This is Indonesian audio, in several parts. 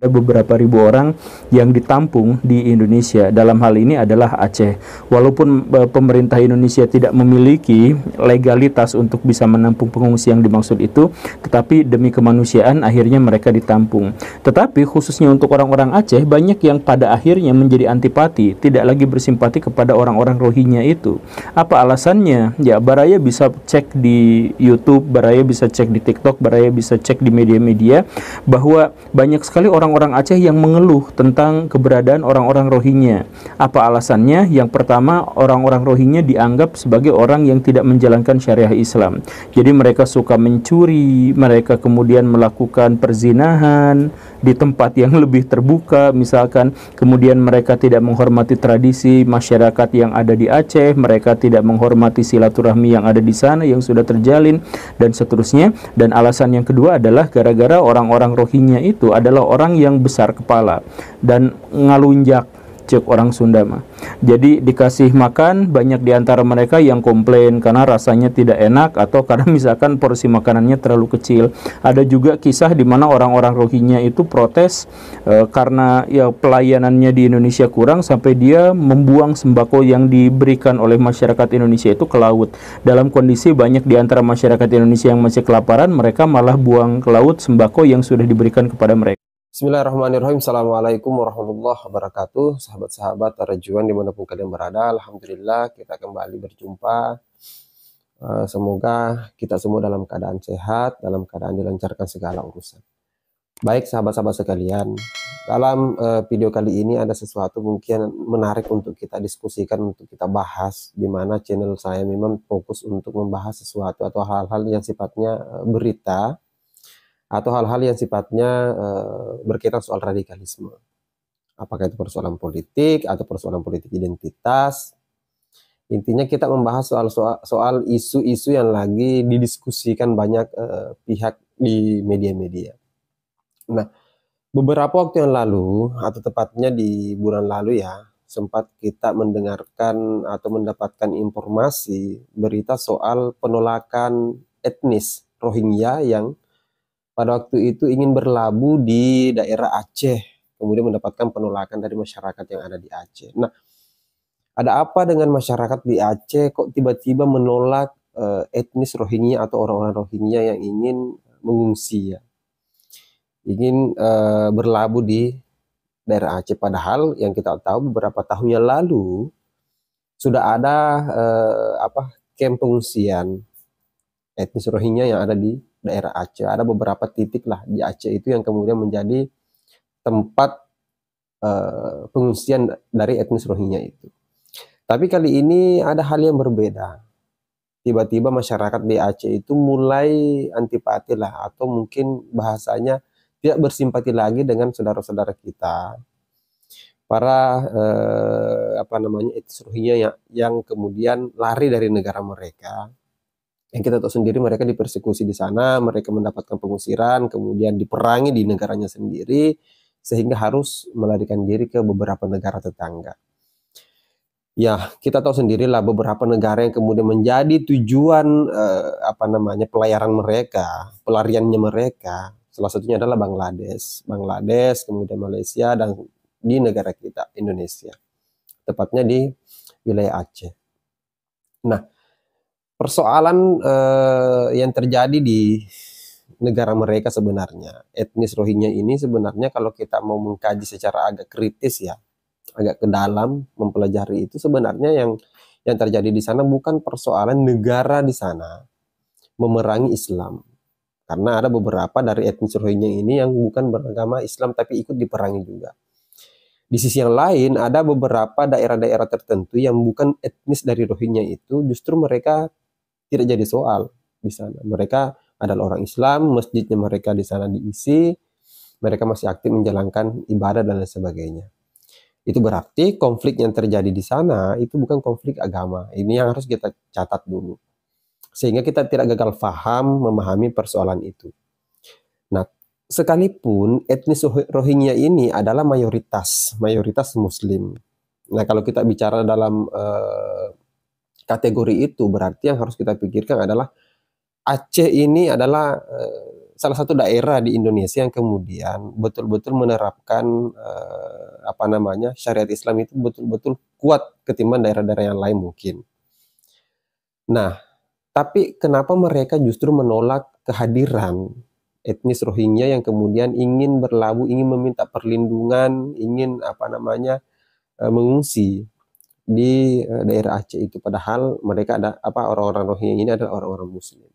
Ada beberapa ribu orang yang ditampung di Indonesia. Dalam hal ini adalah Aceh. Walaupun pemerintah Indonesia tidak memiliki legalitas untuk bisa menampung pengungsi yang dimaksud itu, tetapi demi kemanusiaan akhirnya mereka ditampung. Tetapi khususnya untuk orang-orang Aceh, banyak yang pada akhirnya menjadi antipati, tidak lagi bersimpati kepada orang-orang Rohingya itu. Apa alasannya? Ya, Baraya bisa cek di YouTube, Baraya bisa cek di TikTok, Baraya bisa cek di media-media bahwa banyak sekali orang-orang Aceh yang mengeluh tentang keberadaan orang-orang Rohingya. Apa alasannya? Yang pertama, orang-orang Rohingya dianggap sebagai orang yang tidak menjalankan syariah Islam. Jadi mereka suka mencuri, mereka kemudian melakukan perzinahan di tempat yang lebih terbuka, misalkan. Kemudian mereka tidak menghormati tradisi masyarakat yang ada di Aceh, mereka tidak menghormati silaturahmi yang ada di sana yang sudah terjalin, dan seterusnya. Dan alasan yang kedua adalah gara-gara orang-orang Rohingya itu adalah orang yang besar kepala dan ngalunjak, cek orang Sunda mah. Jadi dikasih makan, banyak diantara mereka yang komplain karena rasanya tidak enak atau karena misalkan porsi makanannya terlalu kecil. Ada juga kisah di mana orang-orang Rohingya itu protes karena ya pelayanannya di Indonesia kurang, sampai dia membuang sembako yang diberikan oleh masyarakat Indonesia itu ke laut. Dalam kondisi banyak diantara masyarakat Indonesia yang masih kelaparan, mereka malah buang ke laut sembako yang sudah diberikan kepada mereka. Bismillahirrahmanirrahim. Assalamualaikum warahmatullahi wabarakatuh. Sahabat-sahabat Rajuan dimanapun kalian berada, Alhamdulillah kita kembali berjumpa. Semoga kita semua dalam keadaan sehat, dalam keadaan dilancarkan segala urusan. Baik sahabat-sahabat sekalian, dalam video kali ini ada sesuatu mungkin menarik untuk kita diskusikan, untuk kita bahas, di mana channel saya memang fokus untuk membahas sesuatu atau hal-hal yang sifatnya berita, atau hal-hal yang sifatnya berkaitan soal radikalisme. Apakah itu persoalan politik atau persoalan politik identitas. Intinya kita membahas soal isu-isu yang lagi didiskusikan banyak pihak di media-media. Nah, beberapa waktu yang lalu, atau tepatnya di bulan lalu ya, sempat kita mendengarkan atau mendapatkan informasi berita soal penolakan etnis Rohingya yang pada waktu itu ingin berlabuh di daerah Aceh, kemudian mendapatkan penolakan dari masyarakat yang ada di Aceh. Nah, ada apa dengan masyarakat di Aceh kok tiba-tiba menolak etnis Rohingya atau orang-orang Rohingya yang ingin mengungsi ya, ingin berlabuh di daerah Aceh, padahal yang kita tahu beberapa tahun yang lalu sudah ada kamp pengungsian etnis Rohingya yang ada di daerah Aceh. Ada beberapa titik lah di Aceh itu yang kemudian menjadi tempat pengungsian dari etnis Rohingya itu. Tapi kali ini ada hal yang berbeda. Tiba-tiba masyarakat di Aceh itu mulai antipati lah, atau mungkin bahasanya tidak bersimpati lagi dengan saudara-saudara kita, para etnis Rohingya yang kemudian lari dari negara mereka. Yang kita tahu sendiri mereka dipersekusi di sana, mereka mendapatkan pengusiran, kemudian diperangi di negaranya sendiri, sehingga harus melarikan diri ke beberapa negara tetangga. Ya, kita tahu sendirilah beberapa negara yang kemudian menjadi tujuan pelayaran mereka, pelariannya mereka. Salah satunya adalah Bangladesh, kemudian Malaysia, dan di negara kita, Indonesia. Tepatnya di wilayah Aceh. Nah, persoalan yang terjadi di negara mereka sebenarnya, etnis Rohingya ini sebenarnya kalau kita mau mengkaji secara agak kritis ya, agak ke dalam mempelajari itu, sebenarnya yang terjadi di sana bukan persoalan negara di sana memerangi Islam. Karena ada beberapa dari etnis Rohingya ini yang bukan beragama Islam tapi ikut diperangi juga. Di sisi yang lain ada beberapa daerah-daerah tertentu yang bukan etnis dari Rohingya itu, justru mereka tidak jadi soal di sana. Mereka adalah orang Islam, masjidnya mereka di sana diisi, mereka masih aktif menjalankan ibadah dan lain sebagainya. Itu berarti konflik yang terjadi di sana itu bukan konflik agama. Ini yang harus kita catat dulu, sehingga kita tidak gagal paham memahami persoalan itu. Nah, sekalipun etnis Rohingya ini adalah mayoritas Muslim. Nah, kalau kita bicara dalam kategori itu, berarti yang harus kita pikirkan adalah Aceh ini adalah salah satu daerah di Indonesia yang kemudian betul-betul menerapkan apa namanya, syariat Islam itu betul-betul kuat ketimbang daerah-daerah yang lain mungkin. Nah, tapi kenapa mereka justru menolak kehadiran etnis Rohingya yang kemudian ingin berlabuh, ingin meminta perlindungan, ingin apa namanya, mengungsi di daerah Aceh itu, padahal mereka ada apa, orang-orang Rohingya ini adalah orang-orang Muslim.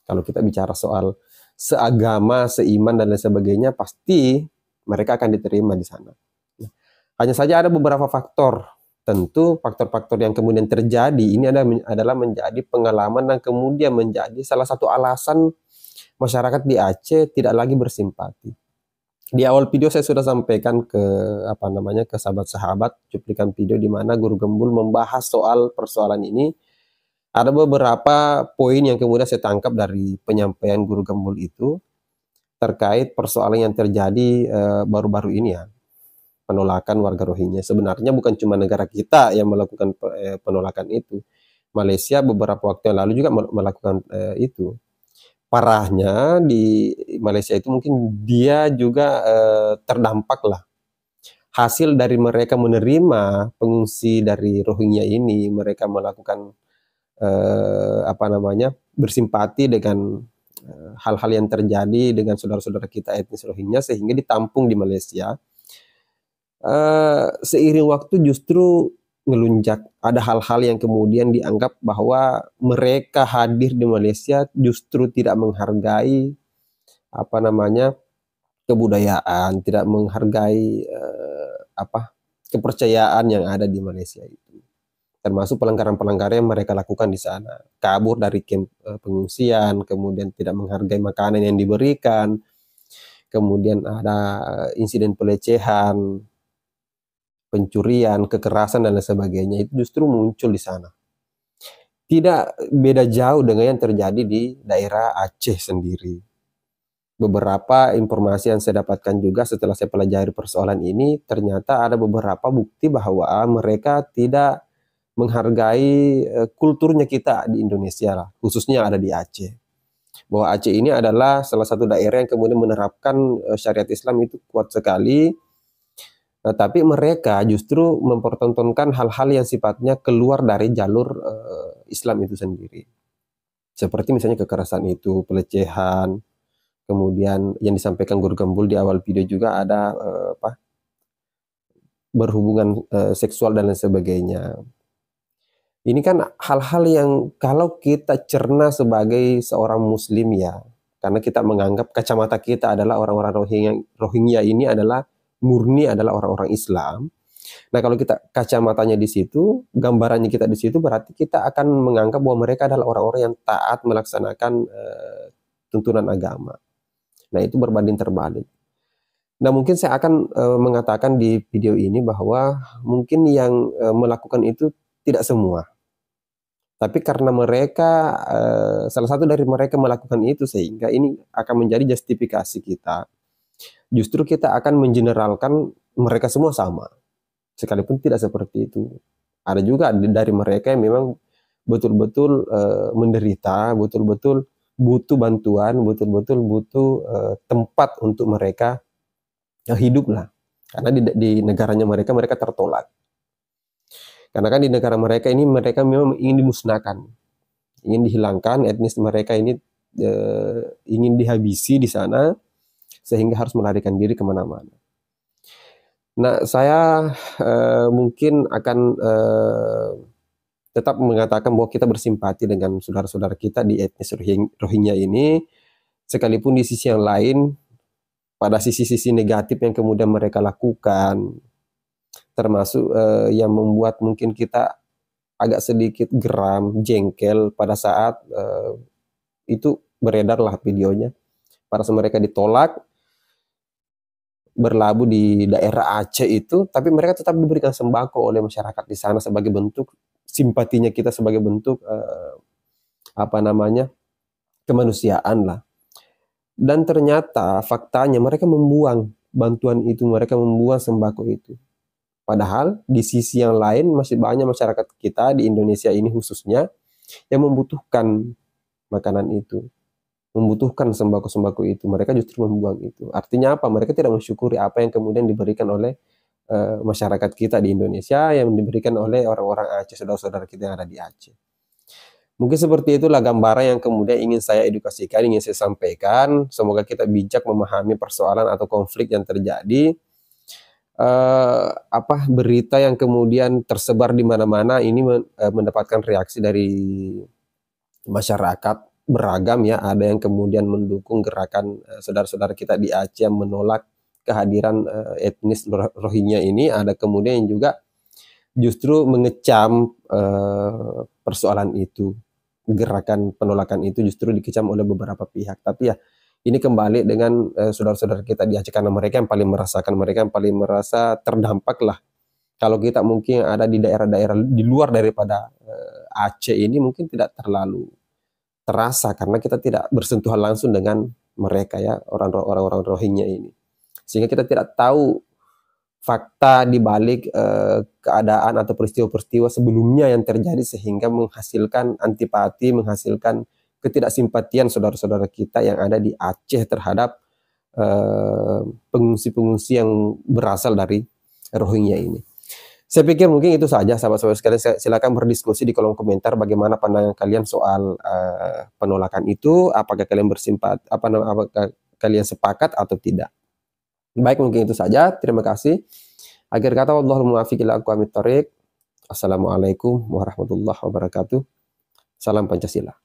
Kalau kita bicara soal seagama, seiman dan lain sebagainya, pasti mereka akan diterima di sana. Hanya saja ada beberapa faktor. Tentu faktor-faktor yang kemudian terjadi ini adalah menjadi pengalaman dan kemudian menjadi salah satu alasan masyarakat di Aceh tidak lagi bersimpati. Di awal video saya sudah sampaikan ke apa namanya, ke sahabat-sahabat cuplikan video di mana Guru Gembul membahas soal persoalan ini. Ada beberapa poin yang kemudian saya tangkap dari penyampaian Guru Gembul itu terkait persoalan yang terjadi baru-baru ini ya, penolakan warga Rohingya. Sebenarnya bukan cuma negara kita yang melakukan penolakan itu. Malaysia beberapa waktu yang lalu juga melakukan itu. Parahnya di Malaysia itu mungkin dia juga terdampak lah. Hasil dari mereka menerima pengungsi dari Rohingya ini, mereka melakukan apa namanya, bersimpati dengan hal-hal yang terjadi dengan saudara-saudara kita etnis Rohingya sehingga ditampung di Malaysia. Seiring waktu justru ngelunjak. Ada hal-hal yang kemudian dianggap bahwa mereka hadir di Malaysia justru tidak menghargai apa namanya, kebudayaan, tidak menghargai apa, kepercayaan yang ada di Malaysia itu. Termasuk pelanggaran-pelanggaran yang mereka lakukan di sana. Kabur dari kamp pengungsian, kemudian tidak menghargai makanan yang diberikan, kemudian ada insiden pelecehan, pencurian, kekerasan dan lain sebagainya, itu justru muncul di sana. Tidak beda jauh dengan yang terjadi di daerah Aceh sendiri. Beberapa informasi yang saya dapatkan juga setelah saya pelajari persoalan ini, ternyata ada beberapa bukti bahwa mereka tidak menghargai kulturnya kita di Indonesia lah, khususnya ada di Aceh. Bahwa Aceh ini adalah salah satu daerah yang kemudian menerapkan syariat Islam itu kuat sekali. Tapi mereka justru mempertontonkan hal-hal yang sifatnya keluar dari jalur Islam itu sendiri. Seperti misalnya kekerasan itu, pelecehan, kemudian yang disampaikan Guru Gembul di awal video juga ada apa, berhubungan seksual dan lain sebagainya. Ini kan hal-hal yang kalau kita cerna sebagai seorang muslim ya, karena kita menganggap kacamata kita adalah orang-orang Rohingya ini adalah murni adalah orang-orang Islam. Nah, kalau kita kacamatanya di situ, gambarannya kita di situ, berarti kita akan menganggap bahwa mereka adalah orang-orang yang taat melaksanakan tuntunan agama. Nah, itu berbanding terbalik. Nah, mungkin saya akan mengatakan di video ini bahwa mungkin yang melakukan itu tidak semua. Tapi karena mereka, salah satu dari mereka melakukan itu, sehingga ini akan menjadi justifikasi kita. Justru kita akan mengeneralkan mereka semua sama. Sekalipun tidak seperti itu. Ada juga dari mereka yang memang betul-betul menderita, betul-betul butuh bantuan, betul-betul butuh tempat untuk mereka hidup lah. Karena di negaranya mereka tertolak. Karena kan di negara mereka ini mereka memang ingin dimusnahkan, ingin dihilangkan, etnis mereka ini ingin dihabisi di sana, sehingga harus melarikan diri kemana-mana. Nah, saya mungkin akan tetap mengatakan bahwa kita bersimpati dengan saudara-saudara kita di etnis Rohingya ini, sekalipun di sisi yang lain, pada sisi-sisi negatif yang kemudian mereka lakukan, termasuk yang membuat mungkin kita agak sedikit geram, jengkel pada saat itu beredarlah videonya. Pada saat mereka ditolak, berlabuh di daerah Aceh itu, tapi mereka tetap diberikan sembako oleh masyarakat di sana sebagai bentuk simpatinya kita, sebagai bentuk apa namanya, kemanusiaan lah. Dan ternyata faktanya mereka membuang bantuan itu, mereka membuang sembako itu. Padahal di sisi yang lain masih banyak masyarakat kita di Indonesia ini khususnya yang membutuhkan makanan itu. membutuhkan sembako-sembako itu, mereka justru membuang itu. Artinya apa? Mereka tidak mensyukuri apa yang kemudian diberikan oleh masyarakat kita di Indonesia, yang diberikan oleh orang-orang Aceh, saudara-saudara kita yang ada di Aceh. Mungkin seperti itulah gambaran yang kemudian ingin saya edukasikan, ingin saya sampaikan. Semoga kita bijak memahami persoalan atau konflik yang terjadi. Berita yang kemudian tersebar di mana-mana ini mendapatkan reaksi dari masyarakat beragam ya. Ada yang kemudian mendukung gerakan saudara-saudara kita di Aceh yang menolak kehadiran etnis Rohingya ini. Ada kemudian yang juga justru mengecam persoalan itu. Gerakan penolakan itu justru dikecam oleh beberapa pihak. Tapi ya ini kembali dengan saudara-saudara kita di Aceh, karena mereka yang paling merasakan, mereka yang paling merasa terdampak lah. Kalau kita mungkin ada di daerah-daerah di luar daripada Aceh ini mungkin tidak terlalu terasa karena kita tidak bersentuhan langsung dengan mereka ya, orang-orang Rohingya ini. Sehingga kita tidak tahu fakta di balik keadaan atau peristiwa-peristiwa sebelumnya yang terjadi sehingga menghasilkan antipati, menghasilkan ketidaksimpatian saudara-saudara kita yang ada di Aceh terhadap pengungsi-pengungsi yang berasal dari Rohingya ini. Saya pikir mungkin itu saja sahabat-sahabat sekalian. Silakan berdiskusi di kolom komentar bagaimana pandangan kalian soal penolakan itu, apakah kalian apakah kalian sepakat atau tidak. Baik, mungkin itu saja. Terima kasih. Akhir kata, wallahul muwaffiq ila aqwamit thoriq. Assalamualaikum warahmatullahi wabarakatuh. Salam Pancasila.